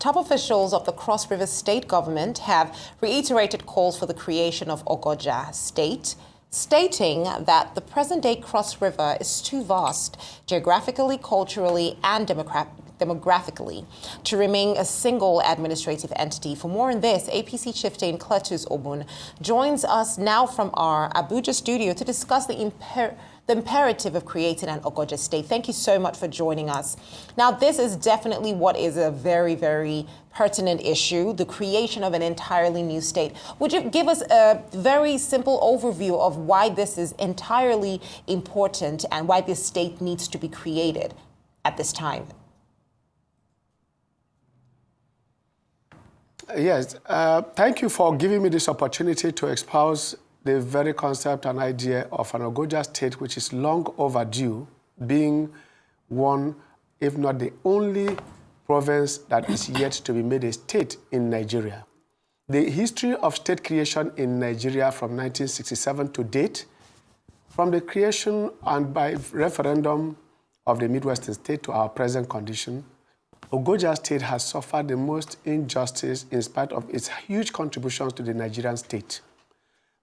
Top officials of the Cross River State government have reiterated calls for the creation of Ogoja State, stating that the present-day Cross River is too vast, geographically, culturally, and demographically, to remain a single administrative entity. For more on this, APC chieftain Cletus Obun joins us now from our Abuja studio to discuss the imperative of creating an Ogoja state. Thank you so much for joining us. Now, this is definitely what is a very, very pertinent issue, the creation of an entirely new state. Would you give us a very simple overview of why this is entirely important and why this state needs to be created at this time? Yes, thank you for giving me this opportunity to espouse the very concept and idea of an Ogoja state, which is long overdue, being one, if not the only province that is yet to be made a state in Nigeria. The history of state creation in Nigeria from 1967 to date, from the creation and by referendum of the Midwestern state to our present condition, Ogoja state has suffered the most injustice in spite of its huge contributions to the Nigerian state.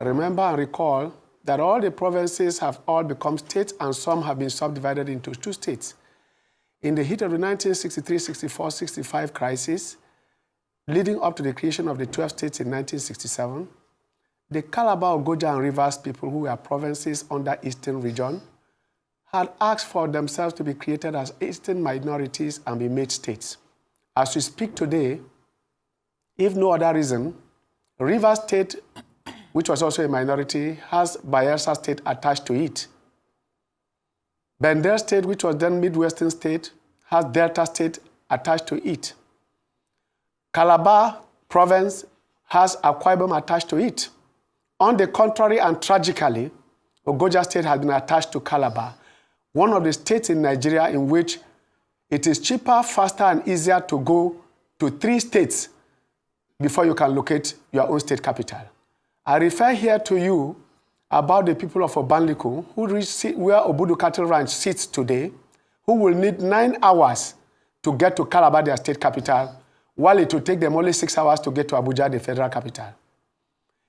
Remember and recall that all the provinces have all become states and some have been subdivided into two states. In the heat of the 1963, 64, 65 crisis, leading up to the creation of the 12 states in 1967, the Calabar, Ogoja, and Rivers people who were provinces under Eastern region had asked for themselves to be created as Eastern minorities and be made states. As we speak today, if no other reason, Rivers State, which was also a minority, has Bayelsa State attached to it. Bender State, which was then Midwestern State, has Delta State attached to it. Calabar Province has Akwa Ibom attached to it. On the contrary, and tragically, Ogoja State has been attached to Calabar, one of the states in Nigeria in which it is cheaper, faster, and easier to go to 3 states before you can locate your own state capital. I refer here to you about the people of Obanliku, where Obun Cattle Ranch sits today, who will need 9 hours to get to Calabar, their state capital, while it will take them only 6 hours to get to Abuja, the federal capital.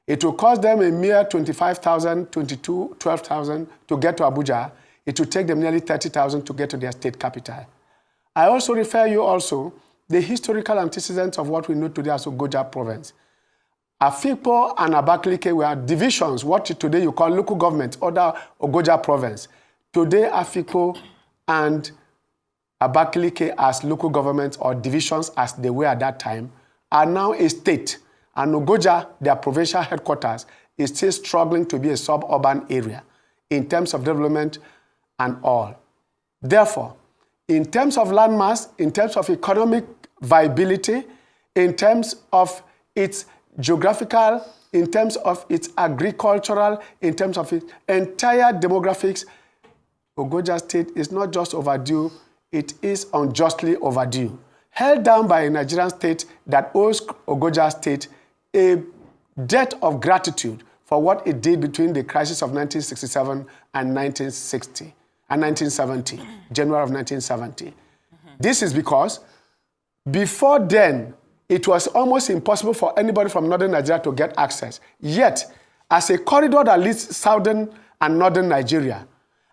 It will cost them a mere 25,000, 12,000 to get to Abuja. It will take them nearly 30,000 to get to their state capital. I also refer you also the historical antecedents of what we know today as Ogoja province. Afikpo and Abakaliki were divisions, what today you call local government, other Ogoja province. Today, Afikpo and Abakaliki as local governments or divisions as they were at that time are now a state. And Ogoja, their provincial headquarters, is still struggling to be a suburban area in terms of development and all. Therefore, in terms of landmass, in terms of economic viability, in terms of its geographical, in terms of its agricultural, in terms of its entire demographics, Ogoja State is not just overdue, it is unjustly overdue. Held down by a Nigerian state that owes Ogoja State a debt of gratitude for what it did between the crisis of 1967 and 1970, January of 1970. This is because before then, it was almost impossible for anybody from northern Nigeria to get access. Yet, as a corridor that leads southern and northern Nigeria,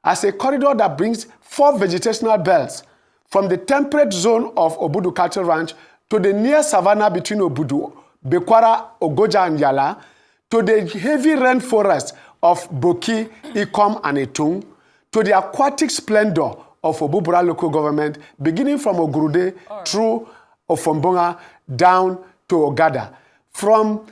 as a corridor that brings 4 vegetational belts from the temperate zone of Obun Cattle Ranch to the near savanna between Obudu, Bekwara, Ogoja, and Yala, to the heavy rainforest of Boki, Ikom, and Etung, to the aquatic splendor of Obubura local government, beginning from Ogurude through Ofombonga down to Ogada. From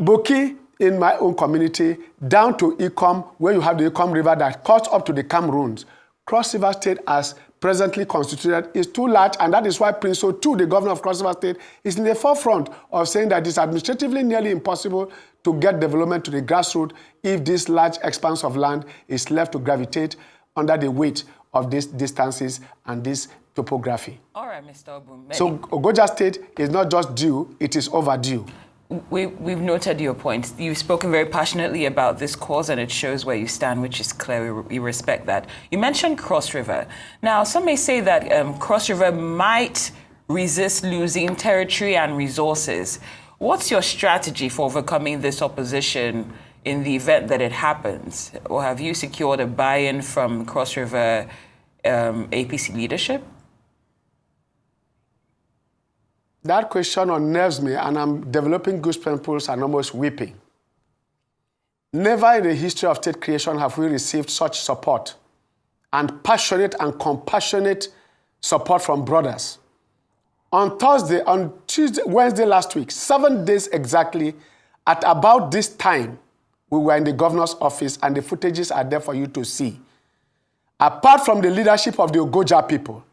Boki in my own community down to Ikom, where you have the Ikom River that cuts up to the Cameroons. Cross River State, as presently constituted, is too large, and that is why Prince Otu, the governor of Cross River State, is in the forefront of saying that it's administratively nearly impossible to get development to the grassroots if this large expanse of land is left to gravitate under the weight of these distances and this topography. All right, Mr. Obun. So Ogoja State is not just due, it is overdue. We've noted your point. You've spoken very passionately about this cause, and it shows where you stand, which is clear. We respect that. You mentioned Cross River. Now, some may say that Cross River might resist losing territory and resources. What's your strategy for overcoming this opposition in the event that it happens? Or have you secured a buy-in from Cross River APC leadership? That question unnerves me, and I'm developing goosebumps and almost weeping. Never in the history of state creation have we received such support and passionate and compassionate support from brothers. On Thursday, on Tuesday, Wednesday last week, 7 days exactly, at about this time, we were in the governor's office, and the footages are there for you to see. Apart from the leadership of the Ogoja people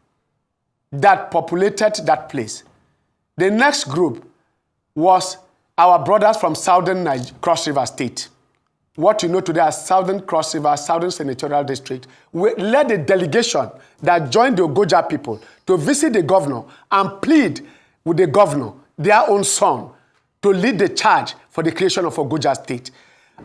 that populated that place, the next group was our brothers from Southern Cross River State. What you know today as Southern Cross River, Southern Senatorial District. We led a delegation that joined the Ogoja people to visit the governor and plead with the governor, their own son, to lead the charge for the creation of Ogoja State.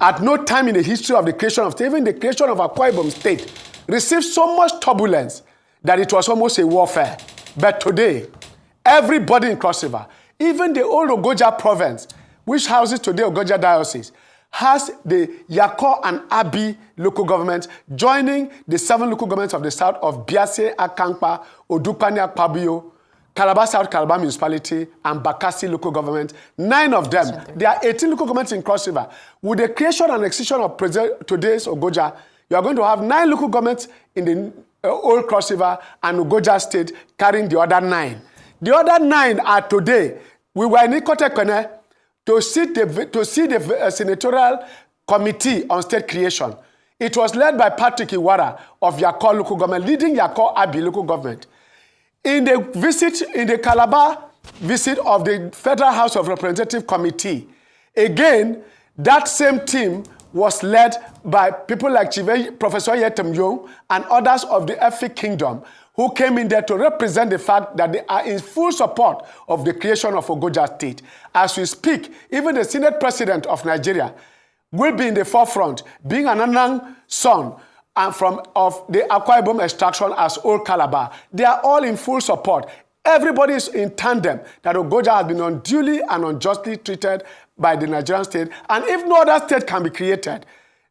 At no time in the history of the creation of state, even the creation of Akwa Ibom State, received so much turbulence that it was almost a warfare. But today, everybody in Cross River, even the old Ogoja province, which houses today Ogoja Diocese, has the Yako and Abi local governments joining the 7 local governments of the south of Biase, Akankpa, Odukani, Akpabio, Calabar South Calabar Municipality, and Bakassi local government. 9 of them. There are 18 local governments in Cross River. With the creation and extension of today's Ogoja, you are going to have 9 local governments in the old Cross River and Ogoja State carrying the other 9. The other 9 are today. We were in Ikotekone to see the senatorial committee on state creation. It was led by Patrick Iwara of Yako local government, leading Yako Abi local government. In the Calabar visit of the Federal House of Representative Committee, again, that same team was led by people like Professor Yetem Young and others of the Efik Kingdom, who came in there to represent the fact that they are in full support of the creation of Ogoja State. As we speak, even the Senate President of Nigeria will be in the forefront, being an Anang son and of the Akwa Ibom extraction as Old Calabar. They are all in full support. Everybody is in tandem that Ogoja has been unduly and unjustly treated by the Nigerian state. And if no other state can be created,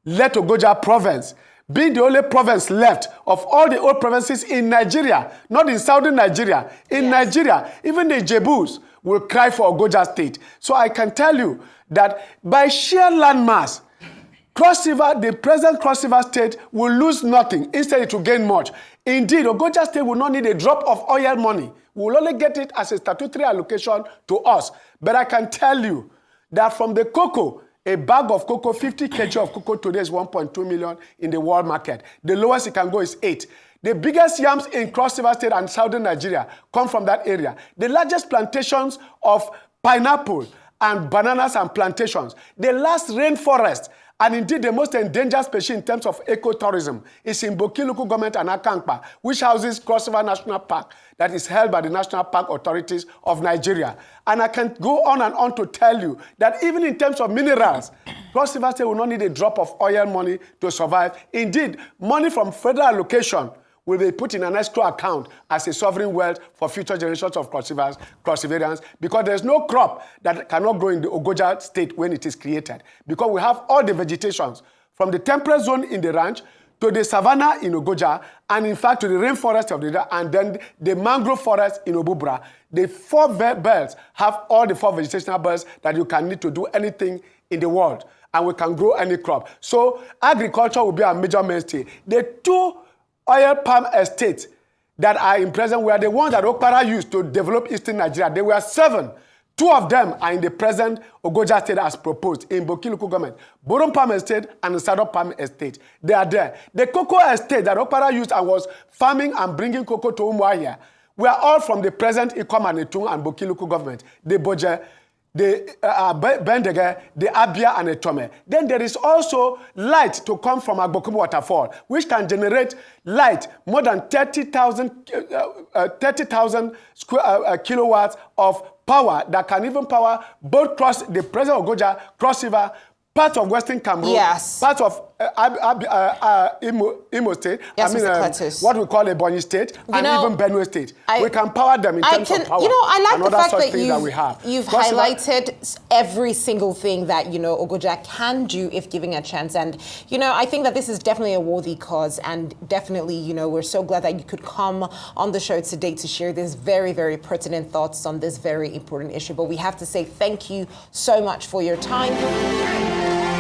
let Ogoja province, being the only province left of all the old provinces in Nigeria, not in southern Nigeria, in Nigeria, even the Jebus will cry for Ogoja State. So I can tell you that by sheer landmass, Cross River, the present Cross River State will lose nothing. Instead, it will gain much. Indeed, Ogoja State will not need a drop of oil money. We will only get it as a statutory allocation to us. But I can tell you that from the cocoa, a bag of cocoa, 50 kg of cocoa today is 1.2 million in the world market. The lowest it can go is 8. The biggest yams in Cross River State and southern Nigeria come from that area. The largest plantations of pineapple and bananas and plantations, the last rainforest, and indeed the most endangered species in terms of ecotourism is in Boki local government and Akankpa, which houses Cross River National Park that is held by the National Park Authorities of Nigeria. And I can go on and on to tell you that even in terms of minerals, Cross River State will not need a drop of oil money to survive. Indeed, money from federal allocation will be put in an escrow account as a sovereign wealth for future generations of Cross Riverians, because there's no crop that cannot grow in the Ogoja State when it is created. Because we have all the vegetations from the temperate zone in the ranch to the savanna in Ogoja, and in fact to the rainforest of the and then the mangrove forest in Obubra. The 4 belts have all the 4 vegetational belts that you can need to do anything in the world, and we can grow any crop. So agriculture will be our major mainstay. The 2 oil palm estates that are in present were the ones that Okpara used to develop eastern Nigeria. There were 7. 2 of them are in the present Ogoja State as proposed in Boki local government. Boron Palm Estate and the Sado Palm Estate. They are there. The cocoa estate that Okpara used and was farming and bringing cocoa to Umuahia were all from the present Ikom and Etung and Boki local government. The Boje, the Bendege, the Abia, and the Tome. Then there is also light to come from Agbokumu waterfall, which can generate light more than 30,000 kilowatts of power that can even power both the present Ogoja, Cross River, part of Western Cameroon, part of Imo State, Yes, Mr. Cletus. what we call Ebonyi State, and even Benue State. We can power them in terms of power. I like the fact that you've highlighted every single thing that, Ogoja can do if given a chance. And, I think that this is definitely a worthy cause. And definitely, we're so glad that you could come on the show today to share these very, very pertinent thoughts on this very important issue. But we have to say thank you so much for your time.